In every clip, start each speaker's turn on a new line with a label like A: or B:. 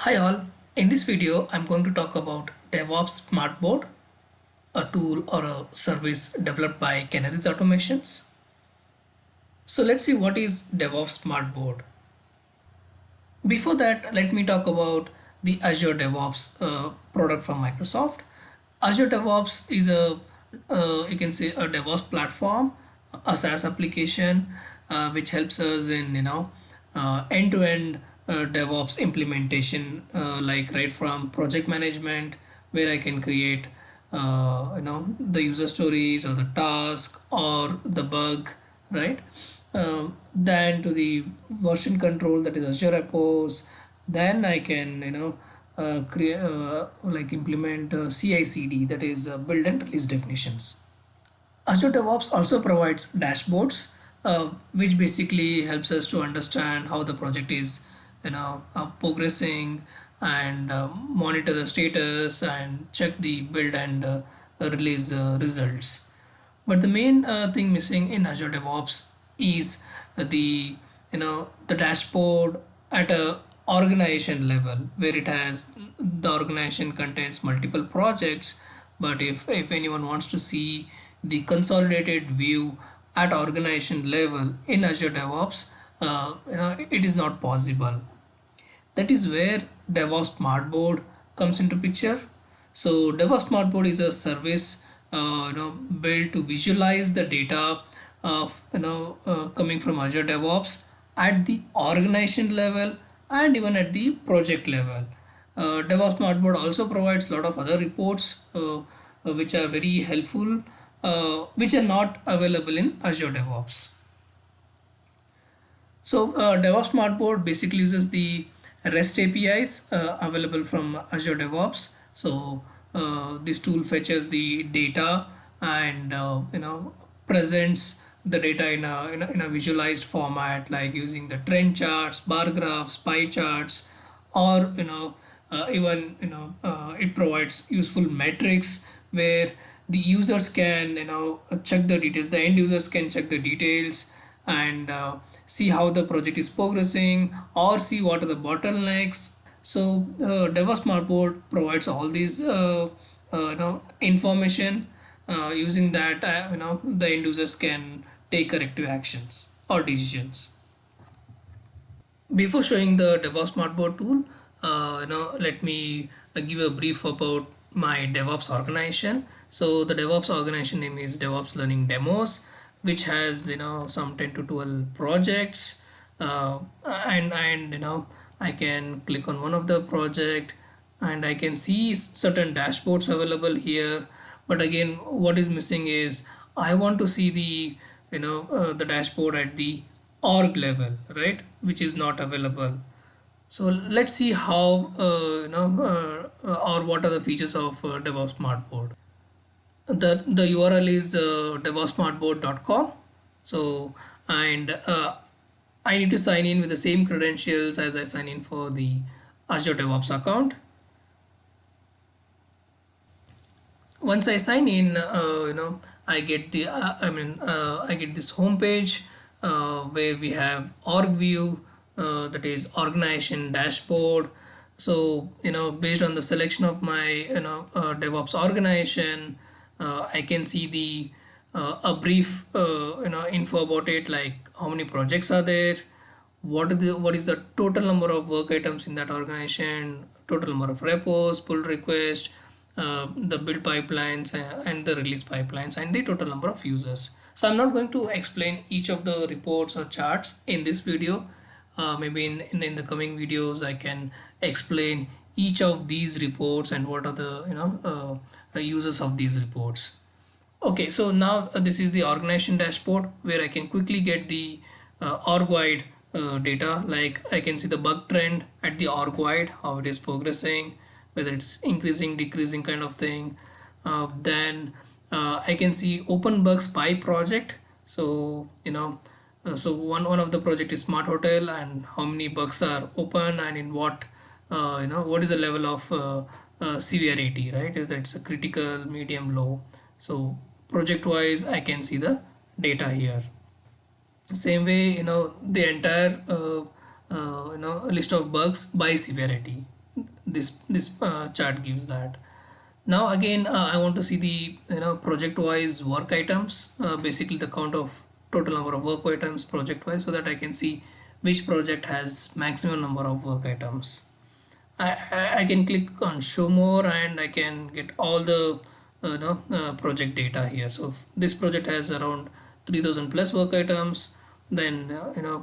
A: Hi all, in this video I'm going to talk about DevOps Smartboard, a tool or a service developed by Canaries Automations. So let's see what is DevOps Smartboard. Before that, let me talk about the Azure DevOps product from Microsoft. Azure DevOps is you can say a DevOps platform, a SaaS application, which helps us in end-to-end DevOps implementation, like right from project management, where I can create the user stories or the task or the bug, right? Then to the version control, that is Azure Repos. Then I can create like implement CI/CD, that is build and release definitions. Azure DevOps also provides dashboards, which basically helps us to understand how the project is, progressing, and monitor the status and check the build and release results. But the main thing missing in Azure DevOps is the dashboard at a organization level, where it has the organization contains multiple projects. But if anyone wants to see the consolidated view at organization level in Azure DevOps, it is not possible. That is where DevOps Smartboard comes into picture. So DevOps Smartboard is a service built to visualize the data of coming from Azure DevOps at the organization level and even at the project level. DevOps Smartboard also provides a lot of other reports which are very helpful, which are not available in Azure DevOps. So DevOps Smartboard basically uses the REST APIs available from Azure DevOps. So this tool fetches the data and presents the data in a visualized format, like using the trend charts, bar graphs, pie charts, or even it provides useful metrics where the users can check the details. The end users can check the details and see how the project is progressing or see what are the bottlenecks. So DevOps Smartboard provides all these information. Using that, the end users can take corrective actions or decisions. Before showing the DevOps Smartboard tool, let me give a brief about my DevOps organization. So the DevOps organization name is DevOps Learning Demos, which has some 10 to 12 projects, and I can click on one of the project, and I can see certain dashboards available here. But again, what is missing is I want to see the dashboard at the org level, right, which is not available. So let's see how or what are the features of DevOps Smartboard. The URL is devopssmartboard.com. So, and I need to sign in with the same credentials as I sign in for the Azure DevOps account. Once I sign in, I get I get this home page where we have org view, that is organization dashboard. So based on the selection of my DevOps organization, I can see the a brief info about it, like how many projects are there, what is the total number of work items in that organization, total number of repos, pull request, the build pipelines, and the release pipelines, and the total number of users. So I'm not going to explain each of the reports or charts in this video. Maybe in the coming videos I can explain each of these reports and what are the users of these reports. Okay, so now this is the organization dashboard where I can quickly get the org-wide data. Like I can see the bug trend at the org-wide, how it is progressing, whether it's increasing, decreasing kind of thing. Then I can see open bugs by project. So so one of the project is Smart Hotel, and how many bugs are open and in what what is the level of severity, right? If it's a critical, medium, low. So project wise I can see the data here. Same way the entire list of bugs by severity. this chart gives that. Now again, I want to see the project wise work items, basically the count of total number of work items project wise, so that I can see which project has maximum number of work items. I can click on show more and I can get all the project data here. So if this project has around 3000 plus work items, then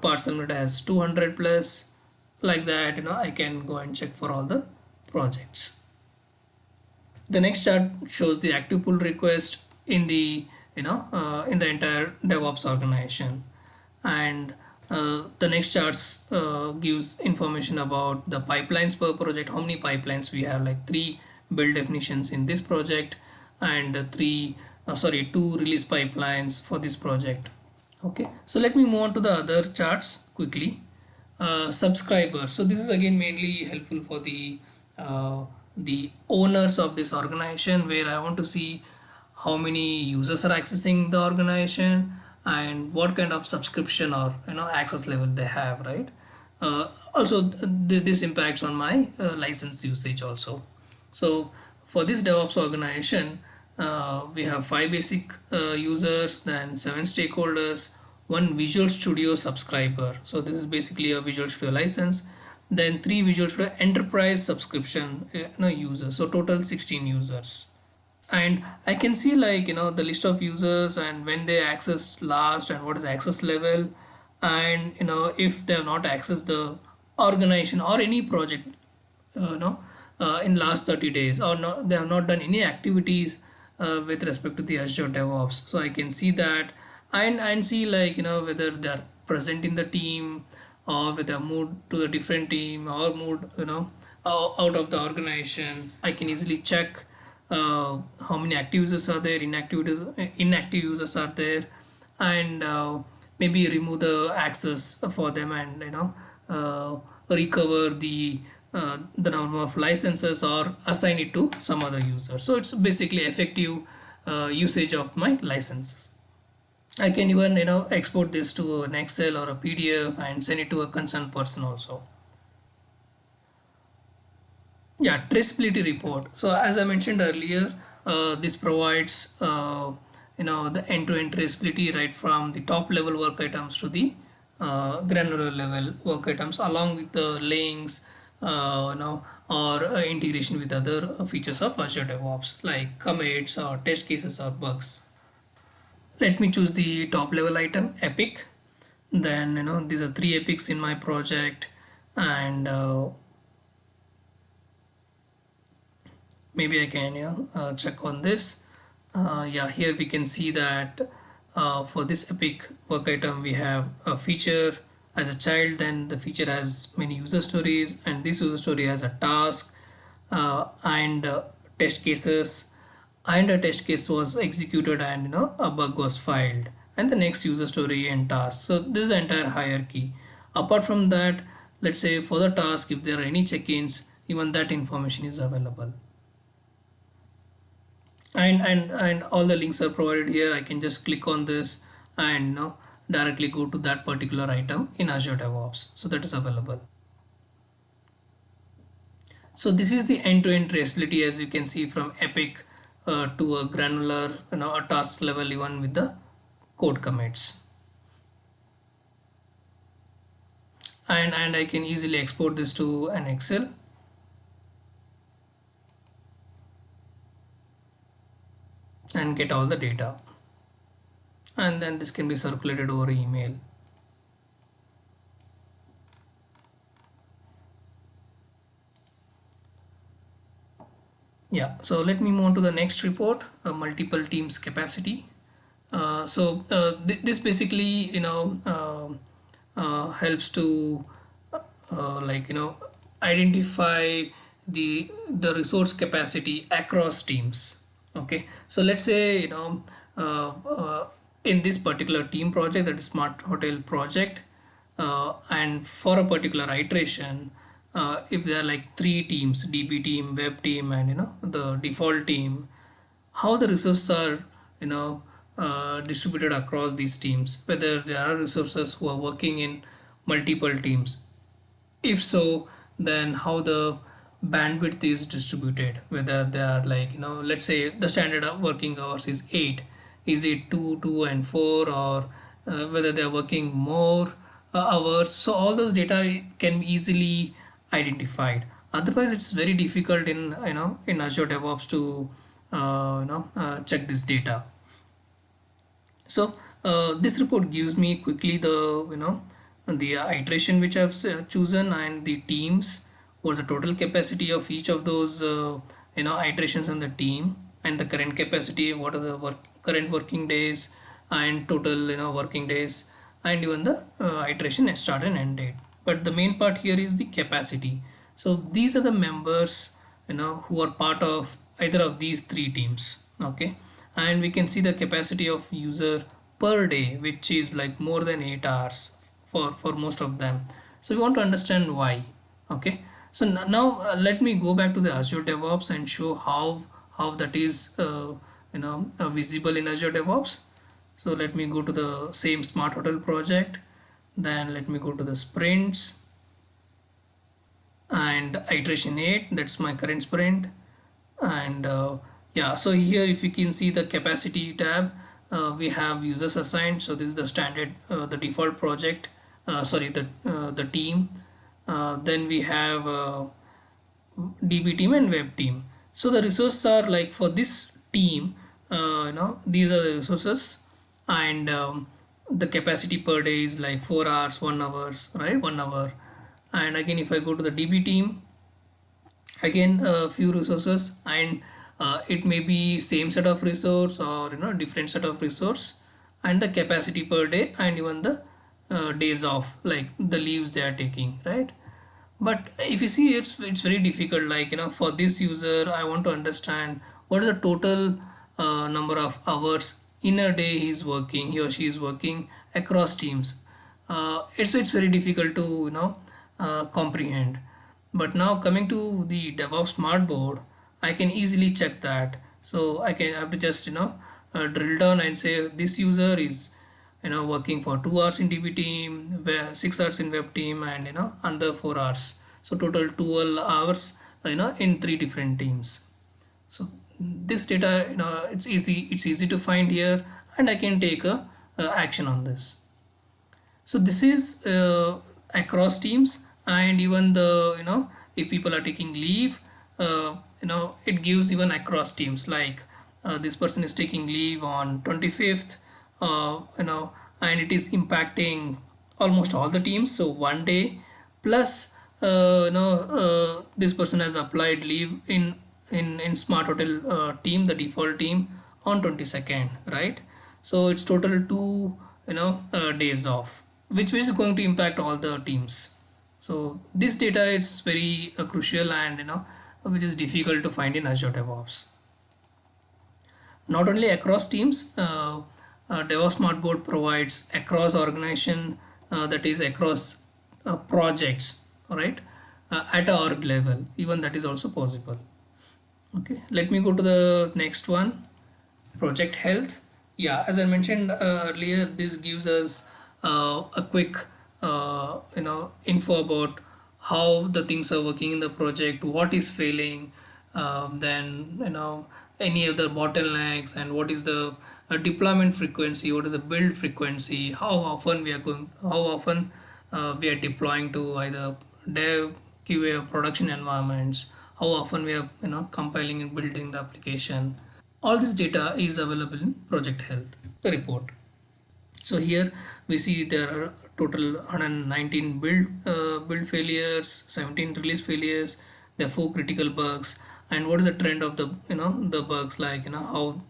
A: parts limited has 200 plus, like that. I can go and check for all the projects. The next chart shows the active pull request in the in the entire DevOps organization, and the next charts gives information about the pipelines per project. How many pipelines we have? Like three build definitions in this project, and two release pipelines for this project. Okay, so let me move on to the other charts quickly. Subscribers. So this is again mainly helpful for the owners of this organization, where I want to see how many users are accessing the organization and what kind of subscription or access level they have, right? Also, this impacts on my license usage also. So for this DevOps organization, we have five basic users, then seven stakeholders, one Visual Studio subscriber. So this is basically a Visual Studio license. Then three Visual Studio Enterprise subscription users. So total 16 users. And I can see like the list of users and when they accessed last and what is access level, and if they have not accessed the organization or any project in last 30 days, or not, they have not done any activities with respect to the Azure DevOps. So I can see that, and see like whether they are present in the team, or whether moved to a different team, or moved out of the organization. I can easily check how many active users are there, inactive users are there, and maybe remove the access for them, and recover the number of licenses or assign it to some other user. So it's basically effective usage of my licenses. I can even export this to an Excel or a PDF and send it to a concerned person also. Yeah, traceability report. So as I mentioned earlier, this provides the end-to-end traceability right from the top level work items to the granular level work items, along with the links, or integration with other features of Azure DevOps like commits or test cases or bugs. Let me choose the top level item, Epic. Then these are three epics in my project, and maybe I can check on this. Yeah, here we can see that for this epic work item we have a feature as a child, then the feature has many user stories, and this user story has a task, and test cases, and a test case was executed, and a bug was filed, and the next user story and task. So this is the entire hierarchy. Apart from that, let's say for the task, if there are any check-ins, even that information is available, and all the links are provided here. I can just click on this and directly go to that particular item in Azure DevOps. So that is available. So this is the end-to-end traceability, as you can see, from epic to a granular, a task level, even with the code commits. And I can easily export this to an Excel. And get all the data, and then this can be circulated over email. Yeah, so let me move on to the next report, multiple teams capacity. This basically helps to identify the resource capacity across teams. Okay, so let's say in this particular team project, that is smart hotel project, and for a particular iteration, if there are like three teams, DB team, web team, and the default team, how the resources are distributed across these teams, whether there are resources who are working in multiple teams. If so, then how the bandwidth is distributed, whether they are like, let's say the standard of working hours is 8, is it 2 and 4, or whether they are working more hours. So all those data can be easily identified. Otherwise it's very difficult in, in Azure DevOps to check this data. So this report gives me quickly the, the iteration which I've chosen, and the teams, what's the total capacity of each of those iterations in the team, and the current capacity, what are the current working days, and total working days, and even the iteration start and end date. But the main part here is the capacity. So these are the members who are part of either of these three teams. Okay, and we can see the capacity of user per day, which is like more than 8 hours for most of them. So we want to understand why. Okay, so now let me go back to the Azure DevOps and show how that is visible in Azure DevOps. So let me go to the same smart hotel project, then let me go to the sprints and iteration 8, that's my current sprint. And yeah, so here if you can see the capacity tab, we have users assigned. So this is the standard, the default project, sorry, the team. Then we have DB team and web team. So the resources are like for this team, these are the resources, and the capacity per day is like 4 hours, 1 hours, right? 1 hour. And again, if I go to the DB team, again a few resources, and it may be same set of resource or different set of resource, and the capacity per day, and even the days off, like the leaves they are taking, right? But if you see, it's very difficult, like for this user I want to understand what is the total number of hours in a day he's working, he or she is working across teams. It's very difficult to comprehend. But now coming to the DevOps Smartboard, I can easily check that. So I can have to just drill down and say this user is working for 2 hours in DB team, where 6 hours in web team, and under 4 hours. So total 12 hours in 3 different teams. So this data, it's easy to find here, and I can take a action on this. So this is across teams, and even the if people are taking leave, it gives even across teams, like this person is taking leave on 25th, and it is impacting almost all the teams. So 1 day plus this person has applied leave in smart hotel team, the default team, on 22nd, right? So it's total 2 days off, which is going to impact all the teams. So this data is very crucial, and which is difficult to find in Azure DevOps. Not only across teams, DevOps Smartboard provides across organization, that is across projects, right? At a org level, even that is also possible. Okay, let me go to the next one, project health. Yeah, as I mentioned earlier, this gives us a quick info about how the things are working in the project, what is failing, then any other bottlenecks, and what is the deployment frequency, what is the build frequency, how often we are deploying to either dev, QA, or production environments, how often we are compiling and building the application. All this data is available in project health report. So here we see there are total 119 build failures, 17 release failures, there are 4 critical bugs, and what is the trend of the the bugs, like how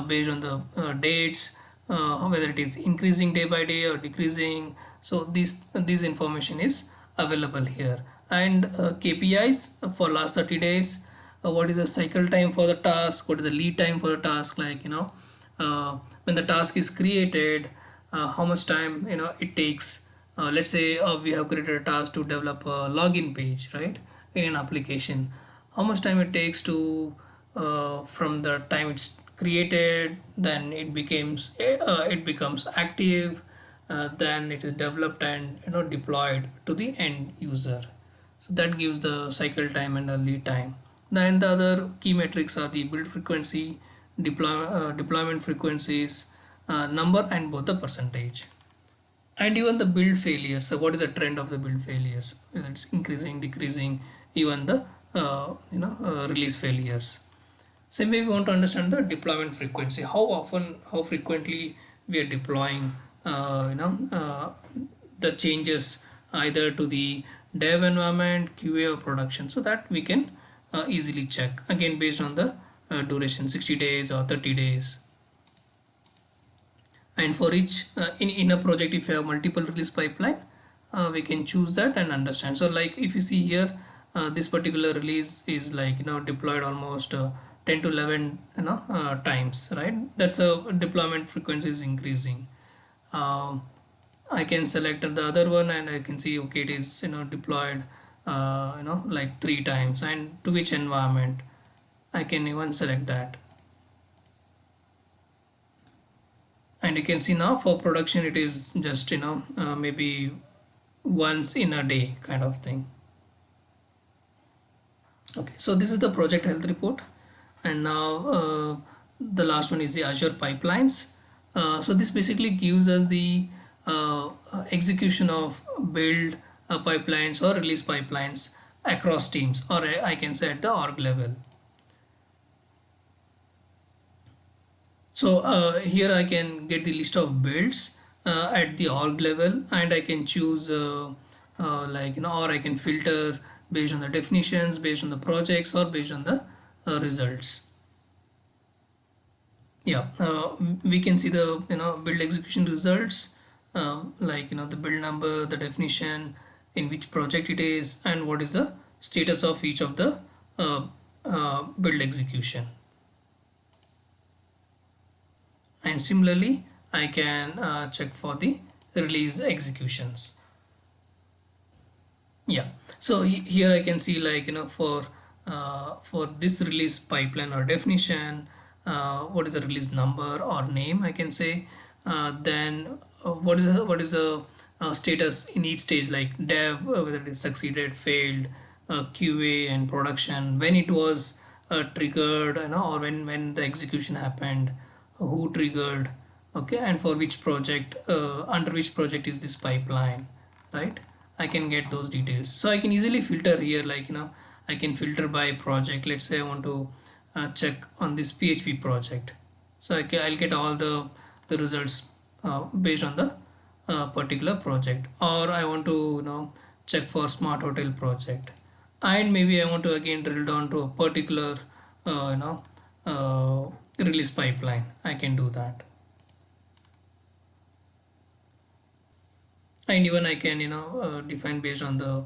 A: based on the dates, whether it is increasing day by day or decreasing. So this information is available here, and KPIs for last 30 days. What is the cycle time for the task, what is the lead time for the task, like when the task is created, how much time it takes. Let's say we have created a task to develop a login page, right, in an application. How much time it takes to from the time it's created, then it becomes active, then it is developed and deployed to the end user. So that gives the cycle time and the lead time. Then the other key metrics are the build frequency, deployment frequencies, number, and both the percentage. And even the build failures. So what is the trend of the build failures? Whether it's increasing, decreasing, even the release failures. Same way we want to understand the deployment frequency. How often, how frequently we are deploying the changes either to the dev environment, QA, or production, so that we can easily check again based on the duration, 60 days or 30 days. And for each in a project, if you have multiple release pipeline, we can choose that and understand. So like if you see here, this particular release is like deployed almost 10 to 11 times, right? That's a deployment frequency is increasing. I can select the other one and I can see, okay, it is deployed like 3 times, and to which environment I can even select that. And you can see now for production it is just maybe once in a day kind of thing. Okay, so this is the project health report. And now the last one is the Azure pipelines. So this basically gives us the execution of build pipelines or release pipelines across teams, or I can say at the org level. So here I can get the list of builds at the org level, and I can choose or I can filter based on the definitions, based on the projects, or based on the results. Yeah, we can see the build execution results, like the build number, the definition, in which project it is, and what is the status of each of the build execution. And similarly I can check for the release executions. Yeah, so here I can see like for this release pipeline or definition, what is the release number or name I can say, then what is the status in each stage, like dev, whether it is succeeded, failed, QA, and production, when it was triggered, or when the execution happened, who triggered, okay, and for which project, under which project is this pipeline, right? I can get those details. So I can easily filter here, like I can filter by project. Let's say I want to check on this PHP project. So I'll get all the results based on the particular project. Or I want to check for smart hotel project, and maybe I want to again drill down to a particular release pipeline. I can do that. And even I can define based on the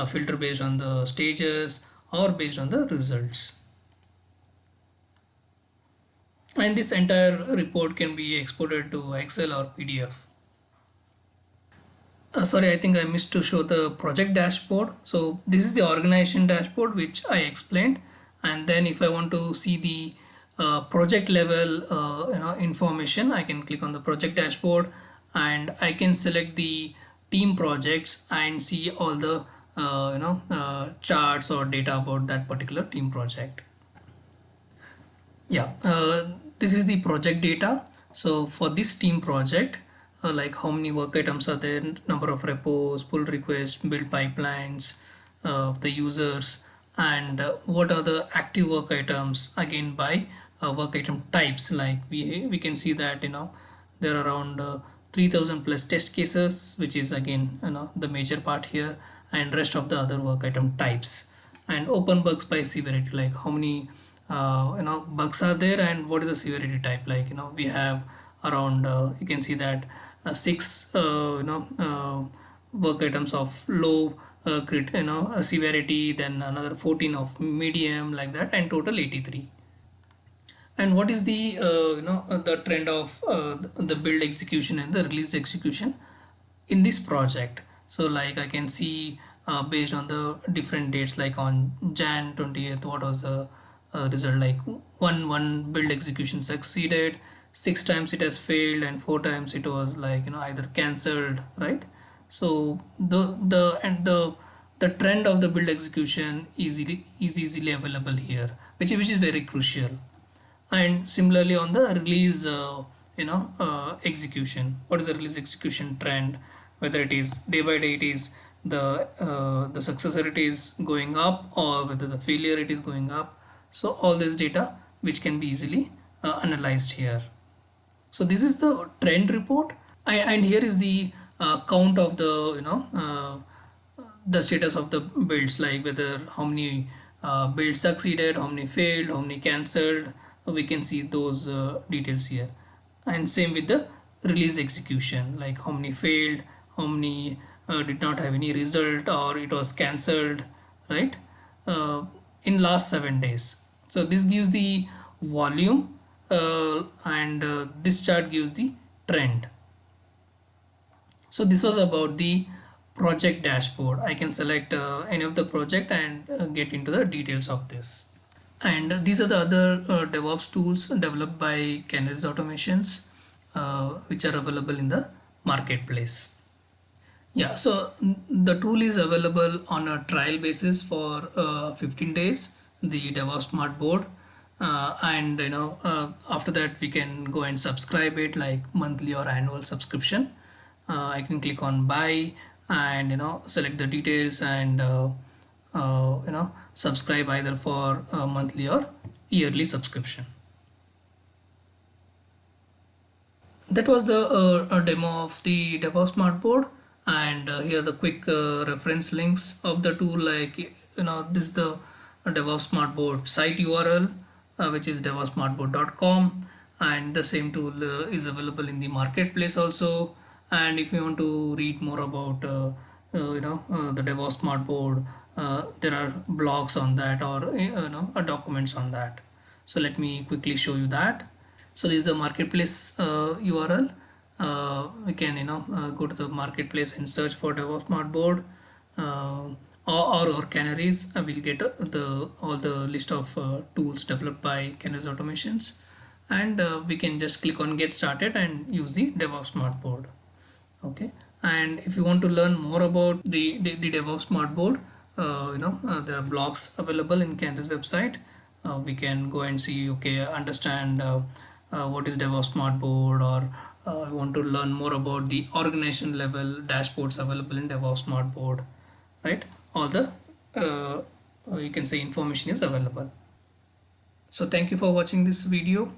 A: filter based on the stages or based on the results. And this entire report can be exported to Excel or PDF. Sorry, I think I missed to show the project dashboard. So this is the organization dashboard which I explained, and then if I want to see the project level information, I can click on the project dashboard and I can select the team projects and see all the charts or data about that particular team project. Yeah, this is the project data. So for this team project, like how many work items are there, number of repos, pull requests, build pipelines, the users, and what are the active work items, again by work item types. Like we can see that there are around 3000 plus test cases, which is again the major part here, and rest of the other work item types. And open bugs by severity, like how many bugs are there and what is the severity type. Like we have around you can see that 6 work items of low severity, then another 14 of medium, like that, and total 83. And what is the the trend of the build execution and the release execution in this project? So like I can see based on the different dates, like on Jan 20th, what was the result, like one build execution succeeded, 6 times it has failed, and 4 times it was like either cancelled, right? So the the trend of the build execution is easily available here, which is very crucial. And similarly on the release execution, what is the release execution trend, whether it is day by day it is the success rate is going up or whether the failure rate is going up. So all this data which can be easily analyzed here. So this is the trend report, and here is the count of the the status of the builds, like whether how many builds succeeded, how many failed, how many cancelled. We can see those details here. And same with the release execution, like how many failed, how many did not have any result or it was cancelled, right? In last 7 days. So this gives the volume, and this chart gives the trend. So this was about the project dashboard. I can select any of the project and get into the details of this. And these are the other DevOps tools developed by Canaries Automations, which are available in the marketplace. Yeah, so the tool is available on a trial basis for 15 days, the DevOps Smart Board. And after that we can go and subscribe it, like monthly or annual subscription. I can click on buy and select the details and subscribe either for a monthly or yearly subscription. That was the demo of the DevOps Smart Board, and here are the quick reference links of the tool. Like this is the DevOps Smart Board site URL, which is devopssmartboard.com, and the same tool is available in the marketplace also. And if you want to read more about the DevOps Smart Board, there are blogs on that, or documents on that. So let me quickly show you that. So this is the marketplace URL. We can go to the marketplace and search for DevOps Smart Board, or Canaries. We'll get all the list of tools developed by Canaries Automations, and we can just click on get started and use the DevOps Smart Board. Okay, and if you want to learn more about the DevOps Smart Board, there are blogs available in Canaries website. We can go and see, okay, understand what is DevOps Smart Board, or want to learn more about the organization level dashboards available in DevOps Smart Board, right? All the you can say information is available. So thank you for watching this video.